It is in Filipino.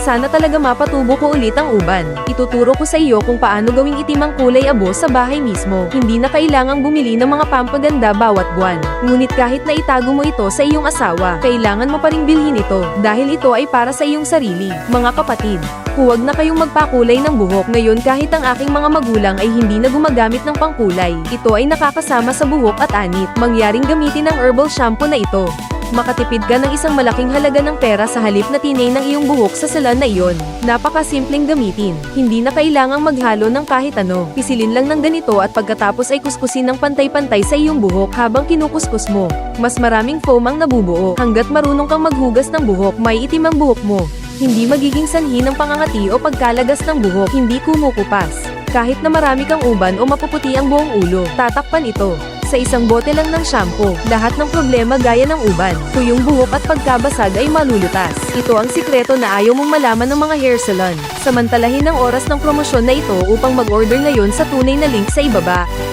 Sana talaga mapatubo ko ulit ang uban. Ituturo ko sa iyo kung paano gawing itim ang kulay abo sa bahay mismo. Hindi na kailangang bumili ng mga pampaganda bawat buwan. Ngunit kahit na itago mo ito sa iyong asawa, kailangan mo pa ring bilhin ito, dahil ito ay para sa iyong sarili. Mga kapatid, huwag na kayong magpakulay ng buhok. Ngayon kahit ang aking mga magulang ay hindi na gumagamit ng pangkulay, ito ay nakakasama sa buhok at anit. Mangyaring gamitin ang herbal shampoo na ito. Makatipid ka ng isang malaking halaga ng pera sa halip na tinay ng iyong buhok sa salon na iyon. Napakasimpleng gamitin. Hindi na kailangang maghalo ng kahit ano. Pisilin lang ng ganito at pagkatapos ay kuskusin ng pantay-pantay sa iyong buhok habang kinukuskus mo. Mas maraming foam ang nabubuo. Hanggat marunong kang maghugas ng buhok, may itim ang buhok mo. Hindi magiging sanhi ng pangangati o pagkalagas ng buhok, hindi kumukupas. Kahit na marami kang uban o mapuputi ang buong ulo, tatakpan ito. Sa isang bote lang ng shampoo, lahat ng problema gaya ng uban, tuyong buhok at pagkabasag ay malulutas. Ito ang sikreto na ayaw mong malaman ng mga hair salon. Samantalahin ang oras ng promosyon na ito upang mag-order ngayon sa tunay na link sa ibaba.